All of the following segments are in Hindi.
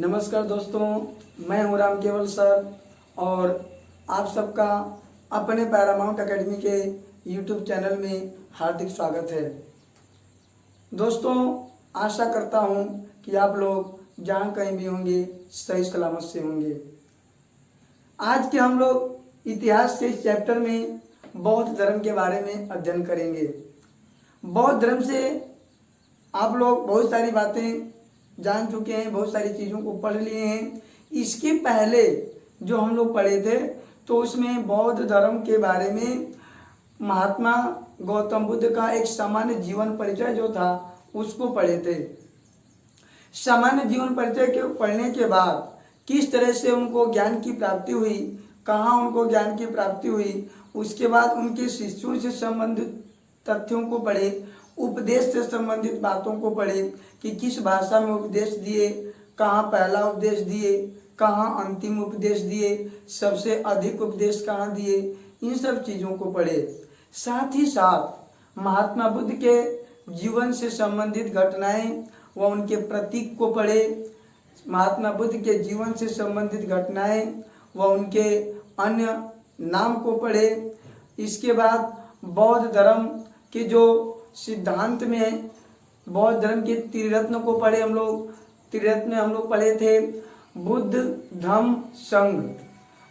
नमस्कार दोस्तों, मैं हूं राम केवल सर और आप सबका अपने पैरामाउंट एकेडमी के यूट्यूब चैनल में हार्दिक स्वागत है। दोस्तों, आशा करता हूं कि आप लोग जहां कहीं भी होंगे सही सलामत से होंगे। आज के हम लोग इतिहास के इस चैप्टर में बौद्ध धर्म के बारे में अध्ययन करेंगे। बौद्ध धर्म से आप लोग बहुत सारी बातें जान चुके हैं, बहुत सारी चीज़ों को पढ़ लिए हैं। इसके पहले जो हम लोग पढ़े थे तो उसमें बौद्ध धर्म के बारे में महात्मा गौतम बुद्ध का एक सामान्य जीवन परिचय जो था उसको पढ़े थे। सामान्य जीवन परिचय के पढ़ने के बाद किस तरह से उनको ज्ञान की प्राप्ति हुई, कहाँ उनको ज्ञान की प्राप्ति हुई, उसके बाद उनके शिष्यों से संबंधित तथ्यों को पढ़े, उपदेश से संबंधित बातों को पढ़े कि किस भाषा में उपदेश दिए, कहाँ पहला उपदेश दिए, कहाँ अंतिम उपदेश दिए, सबसे अधिक उपदेश कहाँ दिए, इन सब चीज़ों को पढ़े। साथ ही साथ महात्मा बुद्ध के जीवन से संबंधित घटनाएं व उनके प्रतीक को पढ़े। महात्मा बुद्ध के जीवन से संबंधित घटनाएं व उनके अन्य नाम को पढ़े। इसके बाद बौद्ध धर्म के जो सिद्धांत में बौद्ध धर्म के त्रिरत्न को पढ़े। हम लोग त्रिरत्न हम लोग पढ़े थे बुद्ध, धम्म, संघ,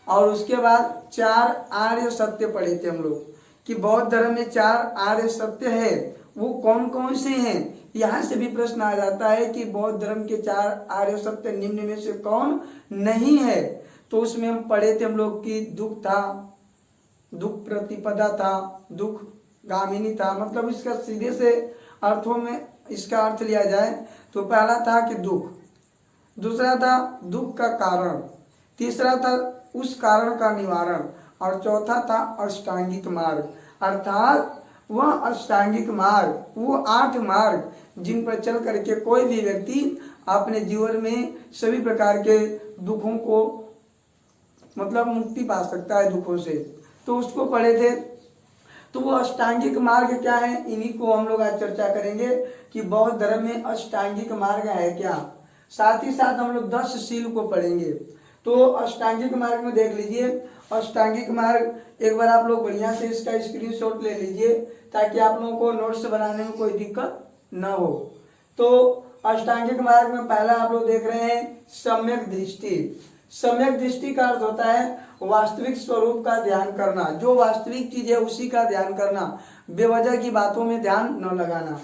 और उसके बाद 4 आर्य सत्य पढ़े थे हम लोग कि बौद्ध धर्म में 4 आर्य सत्य है, वो कौन कौन से हैं। यहाँ से भी प्रश्न आ जाता है कि बौद्ध धर्म के 4 आर्य सत्य निम्न में से कौन नहीं है। तो उसमें हम पढ़े थे हम लोग कि दुख था, दुख प्रतिपदा था, दुख गामिनी था। मतलब इसका सीधे से अर्थों में इसका अर्थ लिया जाए तो पहला था कि दुख, दूसरा था दुख का कारण, तीसरा था उस कारण का निवारण, और चौथा था अष्टांगिक मार्ग। अर्थात वह अष्टांगिक मार्ग, वो 8 मार्ग जिन पर चल करके कोई भी व्यक्ति अपने जीवन में सभी प्रकार के दुखों को मतलब मुक्ति पा सकता है दुखों से। तो उसको पढ़े थे। तो वो अष्टांगिक मार्ग क्या है, इन्हीं को हम लोग आज चर्चा करेंगे कि बौद्ध धर्म में अष्टांगिक मार्ग है क्या। साथ ही साथ हम लोग 10 शील को पढ़ेंगे। तो अष्टांगिक मार्ग में देख लीजिए, अष्टांगिक मार्ग एक बार आप लोग बढ़िया से इसका स्क्रीनशॉट ले लीजिए ताकि आप लोगों को नोट्स बनाने में कोई दिक्कत न हो। तो अष्टांगिक मार्ग में पहला आप लोग देख रहे हैं सम्यक दृष्टि। सम्यक दृष्टि का अर्थ होता है वास्तविक स्वरूप का ध्यान करना, जो वास्तविक चीज है उसी का ध्यान करना, बेवजह की बातों में ध्यान न लगाना।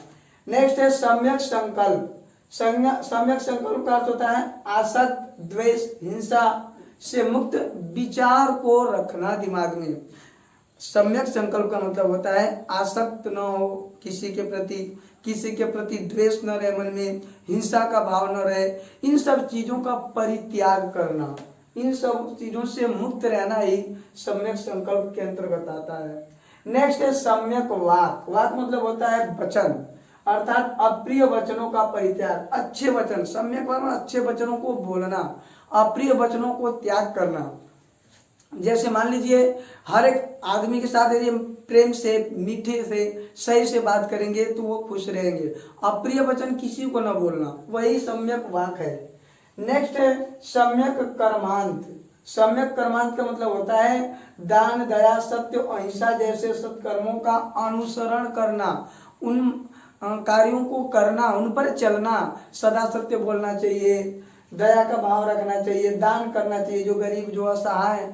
नेक्स्ट है सम्यक संकल्प। सम्यक संकल्प का अर्थ होता है आसक्त, द्वेष, हिंसा से मुक्त विचार को रखना दिमाग में। सम्यक संकल्प का मतलब होता है आसक्त न हो किसी के प्रति द्वेष न रहे मन में, हिंसा का भाव न रहे, इन सब चीजों का परित्याग करना, इन सब चीजों से मुक्त रहना ही सम्यक संकल्प के अंतर्गत आता है। नेक्स्ट है सम्यक वाक। वाक मतलब होता है वचन, अर्थात अप्रिय वचनों का परित्याग। अच्छे वचन, सम्यक वाक में अच्छे वचनों को बोलना, अप्रिय वचनों को त्याग करना। जैसे मान लीजिए हर एक आदमी के साथ यदि हम प्रेम से, मीठे से, सही से बात करेंगे तो वो खुश रहेंगे। अप्रिय वचन किसी को न बोलना, वही सम्यक वाक है। नेक्स्ट है सम्यक कर्मांत। सम्यक कर्मांत का मतलब होता है दान, दया, सत्य, अहिंसा जैसे सत्कर्मों का अनुसरण करना, उन कार्यों को करना, उन पर चलना, सदा सत्य बोलना चाहिए, दया का भाव रखना चाहिए, दान करना चाहिए, जो गरीब जो असहाय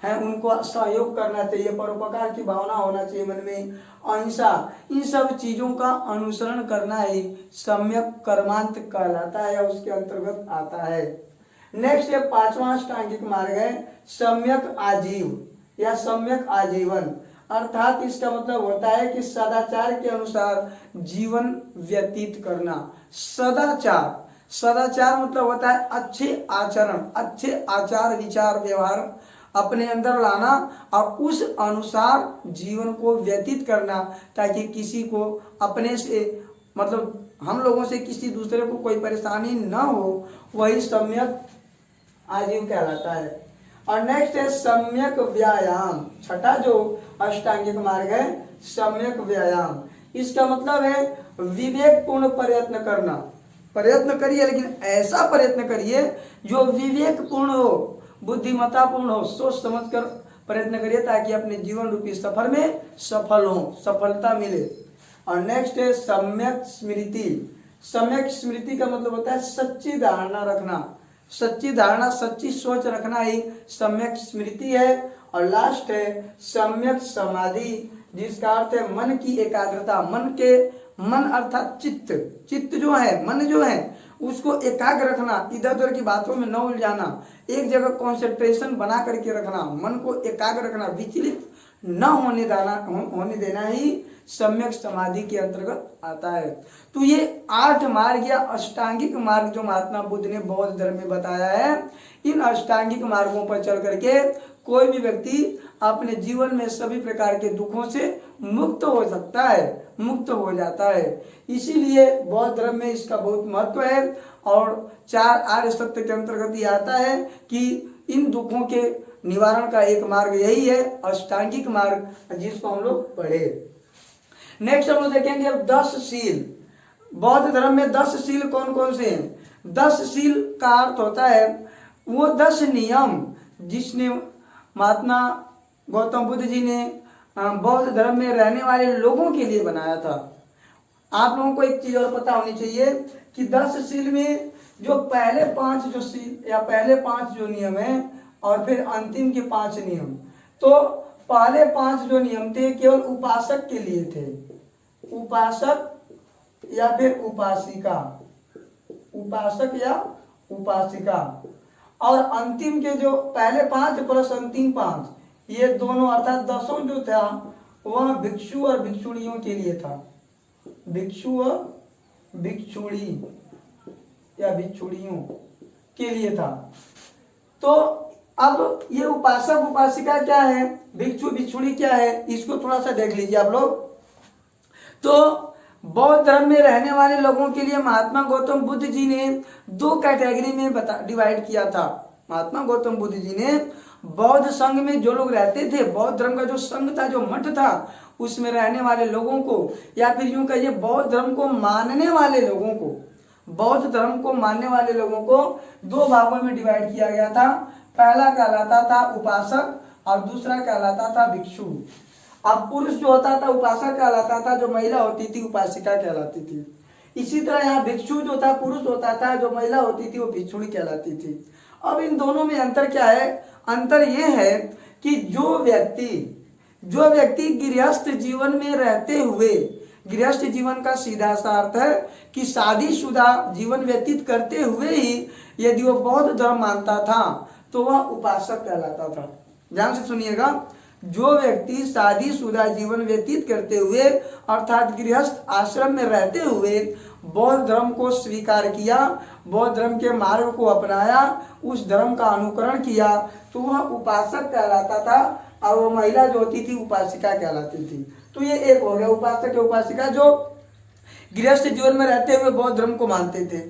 है उनको सहयोग करना चाहिए, परोपकार की भावना होना चाहिए मन में, अहिंसा, इन सब चीजों का अनुसरण करना ही सम्यक कर्मांत कहलाता है, उसके अंतर्गत आता है। नेक्स्ट है 5वां अष्टांगिक मार्ग है सम्यक आजीव या सम्यक आजीवन। अर्थात इसका मतलब होता है कि सदाचार के अनुसार जीवन व्यतीत करना। सदाचार मतलब होता है अच्छे आचरण, अच्छे आचार विचार व्यवहार अपने अंदर लाना और उस अनुसार जीवन को व्यतीत करना, ताकि किसी को अपने से मतलब हम लोगों से किसी दूसरे को कोई परेशानी न हो, वही सम्यक आजीव कहलाता है। और नेक्स्ट है सम्यक व्यायाम। छठा जो अष्टांगिक मार्ग है सम्यक व्यायाम। इसका मतलब है विवेकपूर्ण प्रयत्न करना, प्रयत्न करिए, लेकिन ऐसा प्रयत्न करिए जो विवेकपूर्ण हो, बुद्धिमत्तापूर्ण हो, सोच समझकर प्रयत्न करिए ताकि अपने जीवन रूपी सफर में सफल हो, सफलता मिले। और नेक्स्ट है सम्यक स्मृति। सम्यक स्मृति का मतलब होता है सच्ची धारणा रखना, सच्ची धारणा, सच्ची सोच रखना ही सम्यक स्मृति है। और लास्ट है सम्यक समाधि, जिसका अर्थ है मन की एकाग्रता। मन अर्थात चित्त, चित्त जो है, मन जो है उसको एकाग्र रखना, इधर उधर की बातों में न उलझाना, एक जगह कंसंट्रेशन बना करके रखना, मन को एकाग्र रखना, विचलित न होने देना ही सम्यक समाधि के अंतर्गत आता है। तो ये 8 मार्ग या अष्टांगिक मार्ग जो महात्मा बुद्ध ने बौद्ध धर्म में बताया है, इन अष्टांगिक मार्गों पर चल करके कोई भी व्यक्ति अपने जीवन में सभी प्रकार के दुखों से मुक्त हो सकता है, मुक्त हो जाता है। इसीलिए बौद्ध धर्म में इसका बहुत महत्व है। और 4 आर्य सत्य के अंतर्गत ये आता है कि इन दुखों के निवारण का एक मार्ग यही है, अष्टांगिक मार्ग, जिसको हम लोग पढ़े। नेक्स्ट हम लोग देखेंगे 10 शील। बौद्ध धर्म में 10 शील कौन कौन से हैं? 10 शील का अर्थ होता है वो 10 नियम जिसने महात्मा गौतम बुद्ध जी ने बौद्ध धर्म में रहने वाले लोगों के लिए बनाया था। आप लोगों को एक चीज और पता होनी चाहिए कि 10 शील में जो पहले 5 जो शील या पहले 5 जो नियम है और फिर अंतिम के 5 नियम, तो पहले 5 जो नियम थे केवल उपासक के लिए थे, उपासक या फिर उपासिका, उपासक या उपासिका। और अंतिम के जो पहले 5 प्लस अंतिम 5, ये दोनों अर्थात 10 जो था वह भिक्षु और भिक्षुणियों के लिए था, भिक्षु और भिक्षुणी या भिक्षुणियों के लिए था। तो अब ये उपासक उपासिका क्या है, भिक्षु भिक्षुणी क्या है, इसको थोड़ा सा देख लीजिए आप लोग। तो बौद्ध धर्म में रहने वाले लोगों के लिए महात्मा गौतम बुद्ध जी ने 2 कैटेगरी में डिवाइड किया था। महात्मा गौतम बुद्ध जी ने बौद्ध संघ में जो लोग रहते थे, बौद्ध धर्म का जो संघ था, जो मठ था, उसमें रहने वाले लोगों को, या फिर यूं कहिए बौद्ध धर्म को मानने वाले लोगों को, बौद्ध धर्म को मानने वाले लोगों को 2 भागों में डिवाइड किया गया था। पहला कहलाता था उपासक और दूसरा कहलाता था भिक्षु। अब पुरुष जो होता था उपासक कहलाता था, जो महिला होती थी उपासिका कहलाती थी। इसी तरह यहाँ भिक्षु जो था पुरुष होता था, जो महिला होती थी वो भिक्षुणी कहलाती थी। अब इन दोनों में अंतर क्या है? अंतर ये है कि जो व्यक्ति गृहस्थ जीवन में रहते हुए, गृहस्थ जीवन का सीधा सा अर्थ है कि शादीशुदा जीवन व्यतीत करते हुए ही यदि वो बौद्ध धर्म मानता था तो वह उपासक कहलाता था। ध्यान से सुनिएगा, जो व्यक्ति शादीशुदा जीवन व्यतीत करते हुए अर्थात गृहस्थ आश्रम में रहते हुए बौद्ध धर्म को स्वीकार किया, बौद्ध धर्म के मार्ग को अपनाया, उस धर्म का अनुकरण किया, तो वह उपासक कहलाता था और वो महिला जो होती थी उपासिका कहलाती थी। तो ये एक हो गया उपासक या उपासिका जो गृहस्थ जीवन में रहते हुए बौद्ध धर्म को मानते थे।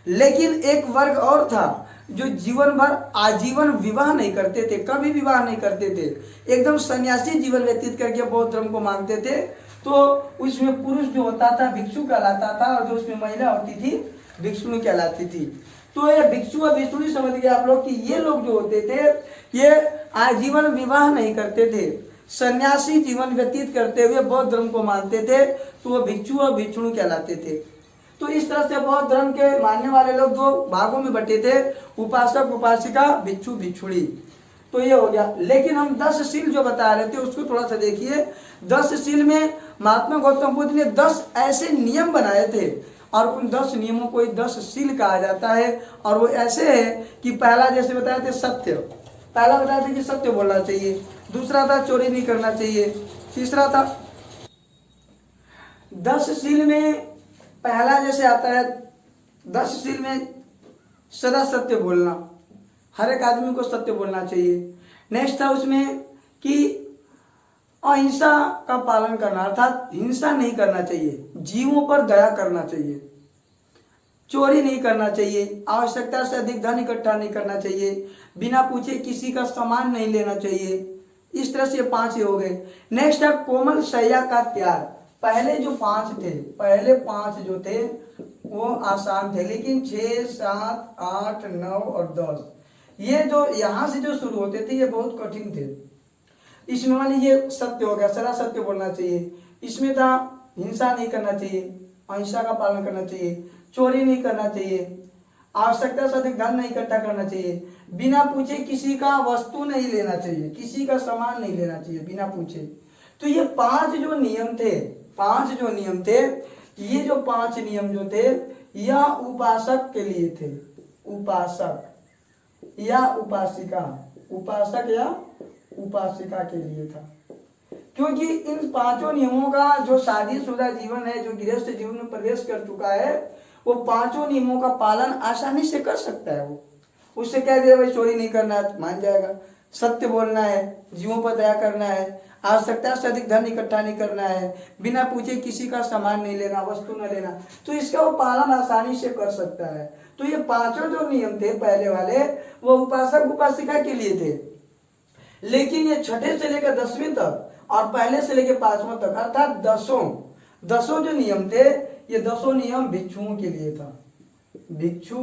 लेकिन एक वर्ग और था जो जीवन भर आजीवन विवाह नहीं करते थे, कभी विवाह नहीं करते थे, एकदम सन्यासी जीवन व्यतीत करके बौद्ध धर्म को मानते थे। तो उसमें पुरुष जो होता था भिक्षु कहलाता था और जो उसमें महिला होती थी भिक्षुणी कहलाती थी। तो ये भिक्षु और भिक्षुणी समझ गए आप लोग कि ये लोग जो होते थे ये आजीवन विवाह नहीं करते थे, सन्यासी जीवन व्यतीत करते हुए बौद्ध धर्म को मानते थे, तो वो भिक्षु और भिक्षुणी कहलाते थे। तो इस तरह से बौद्ध धर्म के मानने वाले लोग 2 भागों में बटे थे, उपासक उपासिका, भिक्षु भिक्षुणी। तो ये हो गया। लेकिन हम 10 शील जो बता रहे थे उसको थोड़ा सा देखिए। 10 शील में महात्मा गौतम बुद्ध ने 10 ऐसे नियम बनाए थे और उन 10 नियमों को 10 शील कहा जाता है। और वो ऐसे है कि पहला जैसे बताए थे सत्य, पहला बताया था कि सत्य बोलना चाहिए, दूसरा था चोरी नहीं करना चाहिए, तीसरा था 10 शील में पहला जैसे आता है 10 शील में सदा सत्य बोलना, हर एक आदमी को सत्य बोलना चाहिए। नेक्स्ट था उसमें कि अहिंसा का पालन करना, अर्थात हिंसा नहीं करना चाहिए, जीवों पर दया करना चाहिए, चोरी नहीं करना चाहिए, आवश्यकता से अधिक धन इकट्ठा नहीं करना चाहिए, बिना पूछे किसी का सामान नहीं लेना चाहिए। इस तरह से 5 हो गए। नेक्स्ट है कोमल शैया का त्याग, पहले जो 5 थे, पहले 5 जो थे वो आसान थे, लेकिन 6, 7, 8, 9 और 10 ये जो यहाँ से जो शुरू होते थे ये बहुत कठिन थे। इसमें मान लीजिए सत्य हो गया, सदा सत्य बोलना चाहिए। इसमें था हिंसा नहीं करना चाहिए, अहिंसा का पालन करना चाहिए, चोरी नहीं करना चाहिए, आवश्यकता से अधिक धन नहीं इकट्ठा करना चाहिए, बिना पूछे किसी का वस्तु नहीं लेना चाहिए, किसी का सामान नहीं लेना चाहिए बिना पूछे। तो ये 5 जो नियम थे, 5 जो नियम थे, ये जो 5 नियम जो थे यह उपासक के लिए थे। उपासक या उपासिका, उपासक या उपासिका के लिए था, क्योंकि इन 5 नियमों का जो शादीशुदा जीवन है, जो गृहस्थ जीवन में प्रवेश कर चुका है, वो 5 नियमों का पालन आसानी से कर सकता है। वो उससे कह दे भाई चोरी नहीं करना है, मान जाएगा, सत्य बोलना है, जीवों पर दया करना है, आवश्यकता से अधिक धन इकट्ठा नहीं करना है, बिना पूछे किसी का सामान नहीं लेना, वस्तु न लेना, तो इसका वो पालन आसानी से कर सकता है। तो ये 5 जो नियम थे पहले वाले, वो उपासक उपासिका के लिए थे। लेकिन ये 6ठे से लेकर 10वीं तक और पहले से लेकर 5वां तक, अर्थात 10 जो नियम थे, ये 10 नियम भिक्षुओं के लिए था। भिक्षु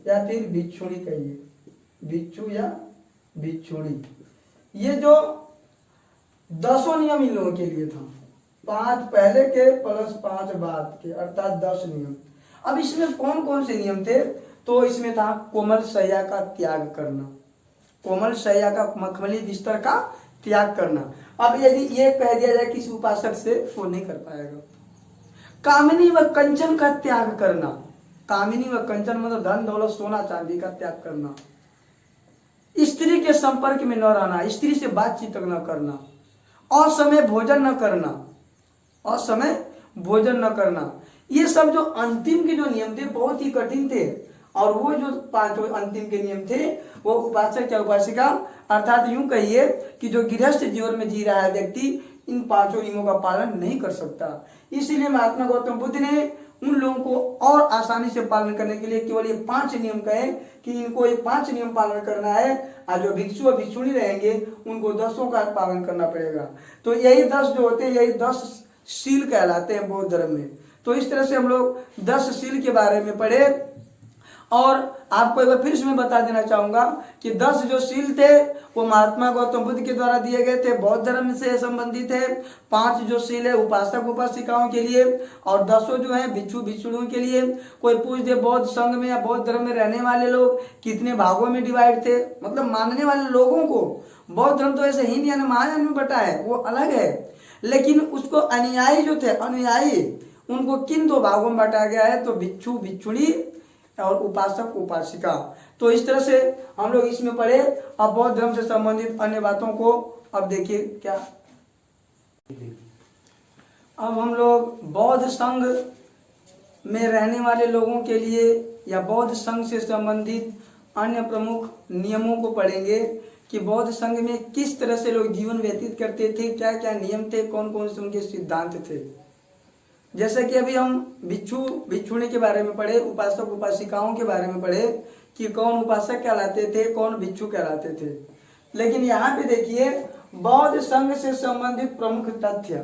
या फिर भिक्षुणी कहिए, भिक्षु या भिक्षुणी, ये जो 10 नियम इन लोगों के लिए था। 5 पहले के प्लस 5 बाद के, अर्थात 10 नियम। अब इसमें कौन कौन से नियम थे? तो इसमें था कोमल शैया का त्याग करना, कोमल शैया का मखमली बिस्तर का त्याग करना। अब यदि ये कह दिया जाए किसी उपासक से, वो नहीं कर पाएगा। कामिनी व कंचन का त्याग करना, कामिनी व कंचन मतलब धन दौलत सोना चांदी का त्याग करना। स्त्री के संपर्क में न रहना, स्त्री से बातचीत न करना, असमय भोजन न करना, असमय भोजन न करना। ये सब जो अंतिम के जो नियम थे बहुत ही कठिन थे, और वो जो 5 अंतिम के नियम थे वो उपासक या उपासिका, अर्थात यूं कहिए कि जो गृहस्थ जीवन में जी रहा है व्यक्ति, इन 5 नियमों का पालन नहीं कर सकता। इसीलिए महात्मा गौतम बुद्ध ने उन लोगों को और आसानी से पालन करने के लिए केवल ये 5 नियम कहे कि इनको ये 5 नियम पालन करना है, और जो भिक्षु और भिक्षुणी रहेंगे उनको 10 का पालन करना पड़ेगा। तो यही 10 जो होते हैं, यही 10 शील कहलाते हैं बौद्ध धर्म में। तो इस तरह से हम लोग 10 शील के बारे में पढ़े, और आपको एक बार फिर से मैं बता देना चाहूंगा कि 10 जो शील थे वो महात्मा गौतम बुद्ध के द्वारा दिए गए थे, बौद्ध धर्म से संबंधित है। 5 जो शील है उपासक उपासिकाओं के लिए, और 10 जो है भिक्षु भिक्षुणियों के लिए। कोई पूछ दे बौद्ध संघ में या बौद्ध धर्म में रहने वाले लोग कितने भागों में डिवाइड थे, मतलब मानने वाले लोगों को, बौद्ध धर्म तो ऐसे हीन यानी महायान में बटा है, वो अलग है, लेकिन उसको अनुयायी जो थे, अनुयायी, उनको किन 2 भागों में बांटा गया है, तो भिक्षु भिक्षुणी और उपासक उपासिका। तो इस तरह से हम लोग इसमें पढ़े। अब बौद्ध धर्म से संबंधित अन्य बातों को अब देखिए क्या, अब हम लोग बौद्ध संघ में रहने वाले लोगों के लिए या बौद्ध संघ से संबंधित अन्य प्रमुख नियमों को पढ़ेंगे कि बौद्ध संघ में किस तरह से लोग जीवन व्यतीत करते थे, क्या क्या नियम थे, कौन कौन से उनके सिद्धांत थे। जैसे कि अभी हम भिक्षु भिक्षुणी के बारे में पढ़े, उपासक उपासिकाओं के बारे में पढ़े कि कौन उपासक कहलाते थे, कौन भिक्षु कहलाते थे। लेकिन यहाँ पे देखिए बौद्ध संघ से संबंधित प्रमुख तथ्य,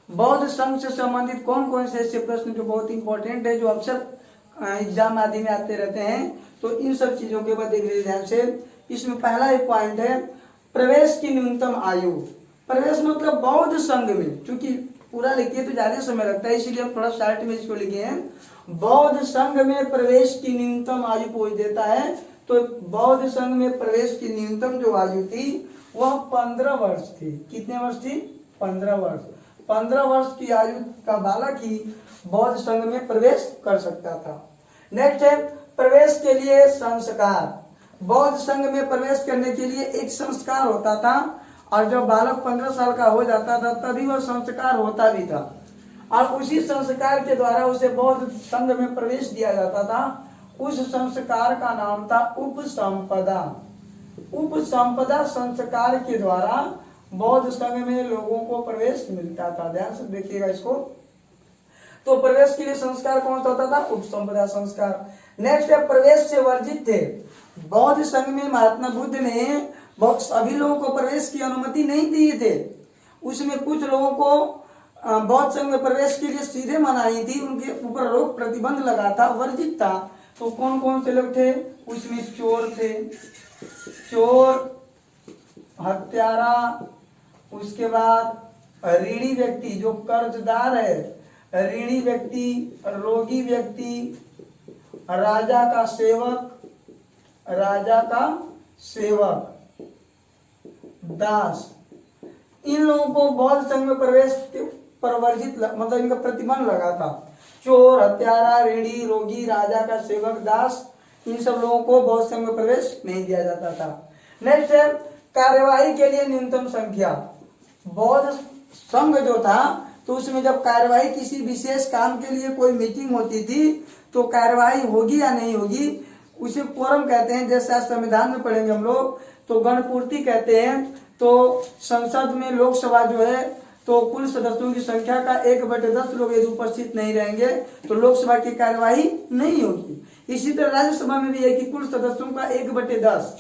बौद्ध संघ से संबंधित कौन कौन से ऐसे प्रश्न जो बहुत इंपॉर्टेंट है, जो अक्सर एग्जाम आदि में आते रहते हैं, तो इन सब चीजों के बाद देख लीजिए ध्यान से। इसमें पहला एक पॉइंट है प्रवेश की न्यूनतम आयु। प्रवेश मतलब बौद्ध संघ में, चूंकि पूरा लिखिए तो ज्यादा समय लगता है, इसीलिए हम थोड़ा शॉर्ट में इसको लिखे हैं। बौद्ध संघ में प्रवेश की न्यूनतम आयु पूछ देता है, तो बौद्ध संघ में प्रवेश की न्यूनतम जो आयु थी वह 15 वर्ष थी। कितने वर्ष थी? 15 वर्ष। 15 वर्ष की आयु का बालक ही बौद्ध संघ में प्रवेश कर सकता था। नेक्स्ट है प्रवेश के लिए संस्कार। बौद्ध संघ में प्रवेश करने के लिए एक संस्कार होता था, और जब बालक 15 साल का हो जाता था तभी वह संस्कार होता भी था, और उसी संस्कार के द्वारा उसे बौद्ध संघ में प्रवेश दिया जाता था। उस संस्कार का नाम था उपसंपदा। उपसंपदा संस्कार के द्वारा बौद्ध संघ में लोगों को प्रवेश मिलता था। ध्यान से देखिएगा इसको। तो प्रवेश के लिए संस्कार कौन सा होता था? उपसंपदा संस्कार। नेक्स्ट है प्रवेश से वर्जित थे। बौद्ध संघ में महात्मा बुद्ध ने सभी लोगों को प्रवेश की अनुमति नहीं दी थे। उसमें कुछ लोगों को बौद्ध संघ में प्रवेश के लिए सीधे मनाही थी, उनके ऊपर रोक प्रतिबंध लगा था, वर्जित था। तो कौन कौन से लोग थे उसमें? चोर थे, चोर, हत्यारा, उसके बाद ऋणी व्यक्ति जो कर्जदार है, ऋणी व्यक्ति, रोगी व्यक्ति, राजा का सेवक, राजा का सेवक, दास, इन लोगों को बौद्ध संघ में प्रवेश पर वर्जित मतलब इनका प्रतिबंध लगा था। चोर, हत्यारा, ऋणी, रोगी, राजा का सेवक, दास, इन सब लोगों को बौद्ध संघ में प्रवेश नहीं दिया जाता था। नेक्स्ट है कार्यवाही के लिए न्यूनतम संख्या। बौद्ध संघ जो था तो उसमें जब कार्यवाही किसी विशेष काम के लिए कोई मीटिंग होती थी तो कार्यवाही होगी या नहीं होगी उसे कोरम कहते हैं। जैसे आज संविधान में पढ़ेंगे हम लोग तो गणपूर्ति कहते हैं। तो संसद में लोकसभा जो है तो कुल सदस्यों की संख्या का 1/10 लोग यदि उपस्थित नहीं रहेंगे तो लोकसभा की कार्यवाही नहीं होगी। इसी तरह राज्यसभा में भी है कि कुल सदस्यों का 1/10।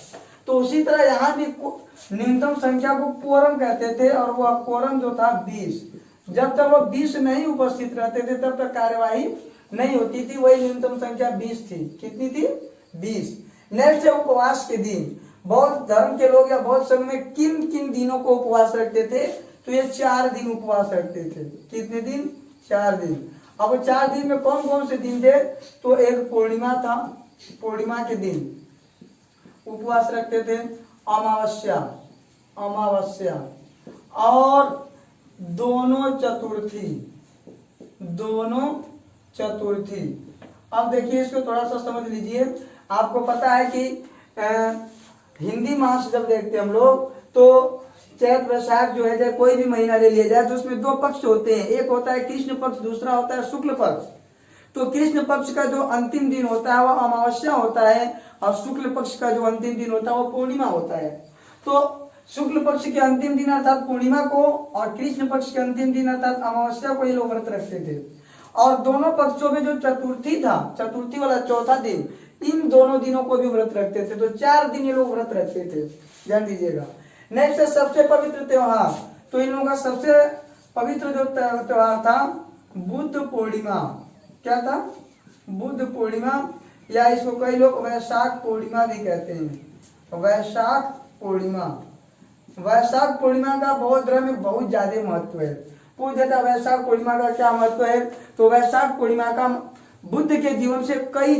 तो उसी तरह यहाँ भी न्यूनतम संख्या को कोरम कहते थे और वह कोरम जो था 20। जब तक वो 20 नहीं उपस्थित रहते थे तब तक कार्यवाही नहीं होती थी। वही न्यूनतम संख्या 20 थी। कितनी थी? 20। नेक्स्ट है उपवास के दिन। बौद्ध धर्म के लोग या बौद्ध संघ में किन किन दिनों को उपवास रखते थे? तो ये 4 दिन उपवास रखते थे। कितने दिन? 4 दिन। अब 4 दिन में कौन कौन से दिन थे? तो एक पूर्णिमा था, पूर्णिमा के दिन उपवास रखते थे, अमावस्या, अमावस्या, और दोनों चतुर्थी, दोनों चतुर्थी। अब देखिए इसको थोड़ा सा समझ लीजिए। आपको पता है कि हिंदी मास जब देखते हैं हम लोग तो चैत वैशाख जो है चाहे कोई भी महीना ले लिया जाए तो उसमें 2 पक्ष होते हैं। एक होता है कृष्ण पक्ष, दूसरा होता है शुक्ल पक्ष। तो कृष्ण पक्ष का जो अंतिम दिन होता है वह अमावस्या होता है और शुक्ल पक्ष का जो अंतिम दिन होता है वो पूर्णिमा होता है। तो शुक्ल पक्ष के अंतिम दिन अर्थात पूर्णिमा को और कृष्ण पक्ष के अंतिम दिन अर्थात अमावस्या को ये लोग व्रत रखते थे। और दोनों पक्षों में जो चतुर्थी था, चतुर्थी वाला चौथा दिन, इन दोनों दिनों को भी व्रत रखते थे। तो 4 दिन ये लोग व्रत रखते थे, ध्यान दीजिएगा। नेक्स्ट है सबसे पवित्र त्योहार। तो इन लोगों का सबसे पवित्र जो त्योहार था बुद्ध पूर्णिमा। क्या था? बुद्ध पूर्णिमा, या इसको कई लोग वैशाख पूर्णिमा भी कहते हैं। वैशाख पूर्णिमा, वैशाख पूर्णिमा का बौद्ध धर्म में बहुत ज्यादा महत्व है। पूछ देता वैशाख पूर्णिमा का क्या महत्व है? तो वैशाख पूर्णिमा का बुद्ध के जीवन से कई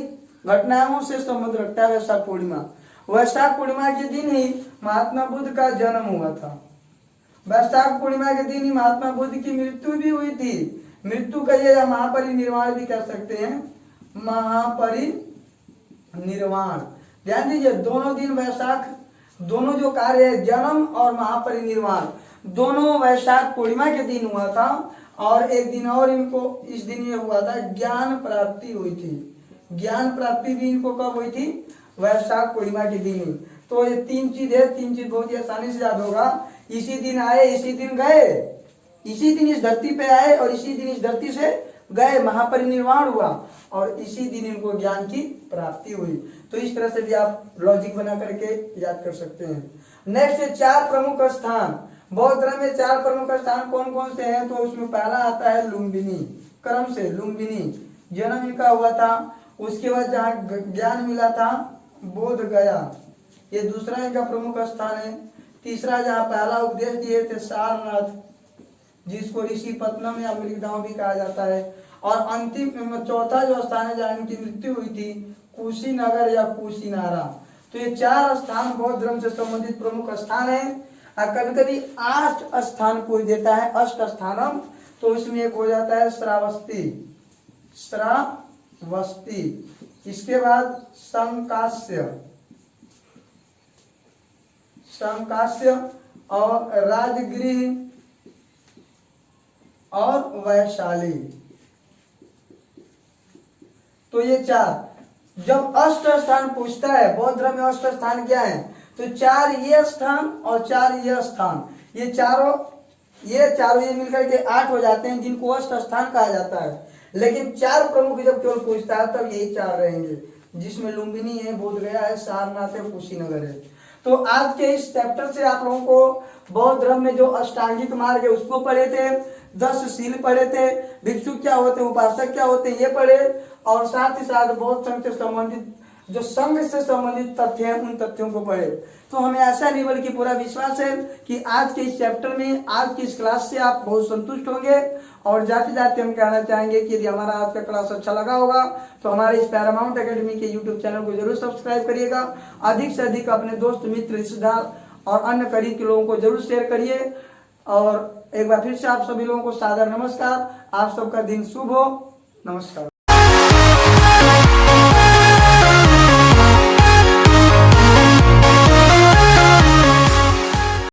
घटनाओं से संबंध रखता है। वैशाख पूर्णिमा, वैशाख पूर्णिमा के दिन ही महात्मा बुद्ध का जन्म हुआ था। वैशाख पूर्णिमा के दिन ही महात्मा बुद्ध की मृत्यु भी हुई थी। मृत्यु कहिए या महापरिनिर्वाण भी कह सकते हैं, महापरिनिर्वाण। ध्यान दीजिए दोनों दिन वैशाख, दोनों जो कार्य है जन्म और महापरिनिर्वाण दोनों वैशाख पूर्णिमा के दिन हुआ था। और एक दिन और इनको इस दिन ये हुआ था, ज्ञान प्राप्ति हुई थी। ज्ञान प्राप्ति भी इनको कब हुई थी? वैशाख पूर्णिमा के दिन ही। तो ये 3 चीज है, 3 चीज बहुत ही आसानी से याद होगा। इसी दिन आए, इसी दिन गए, इसी दिन इस धरती पे आए और इसी दिन इस धरती से गए, महापरिनिर्वाण हुआ और इसी दिन इनको ज्ञान की प्राप्ति हुई। तो इस तरह से भी आप लॉजिक बना करके याद कर सकते हैं। नेक्स्ट है 4 प्रमुख स्थान। बौद्ध धर्म में 4 प्रमुख स्थान कौन कौन से हैं? तो उसमें पहला आता है लुम्बिनी, क्रम से लुम्बिनी, जन्म इनका हुआ था। उसके बाद जहाँ ज्ञान मिला था बोध गया, ये दूसरा इनका प्रमुख स्थान है। तीसरा जहाँ पहला उपदेश दिए थे सारनाथ, जिसको ऋषि पत्नम या मृगदांव भी कहा जाता है। और अंतिम चौथा जो स्थान है जहाँ इनकी मृत्यु हुई थी कुशीनगर या कुशीनारा। तो ये 4 स्थान बौद्ध धर्म से संबंधित प्रमुख स्थान है। और कभी कभी 8 स्थान कोई देता है, अष्ट स्थानम, तो इसमें एक हो जाता है श्रावस्ती, श्रावस्ती। इसके बाद संकास्य, संकास्य और राजगृह और वैशाली। तो ये 4। जब अष्ट स्थान पूछता है बौद्ध धर्म में अष्ट स्थान क्या है, तो 4 ये स्थान और 4 ये स्थान, ये चारों ये मिलकर के 8 हो जाते हैं, जिनको अष्ट स्थान कहा जाता है। लेकिन 4 प्रमुख जब केवल पूछता है तब यही 4 रहेंगे, जिसमें लुम्बिनी है, बोध गया है, सारनाथ है, कुशीनगर है। तो आज के इस चैप्टर से आप लोगों को बौद्ध धर्म में जो अष्टांगिक मार्ग है उसको पढ़े थे। 10 शील पढ़े थे, भिक्षु क्या होते हैं, उपासक क्या होते हैं ये पढ़े, और साथ ही साथ बौद्ध संघ से संबंधित जो संघ से संबंधित तथ्य हैं उन तथ्यों को पढ़े। तो हमें ऐसा नहीं बल्कि पूरा विश्वास है कि आज के इस चैप्टर में, आज की इस क्लास से आप बहुत संतुष्ट होंगे। और जाते जाते हम कहना चाहेंगे कि यदि हमारा आज का क्लास अच्छा लगा होगा तो हमारे इस पैरामाउंट एकेडमी के यूट्यूब चैनल को जरूर सब्सक्राइब करिएगा। अधिक से अधिक अपने दोस्त, मित्र, रिश्तेदार और अन्य करीब के लोगों को जरूर शेयर करिए। और एक बार फिर से आप सभी लोगों को सादर नमस्कार। आप सबका दिन शुभ हो। नमस्कार।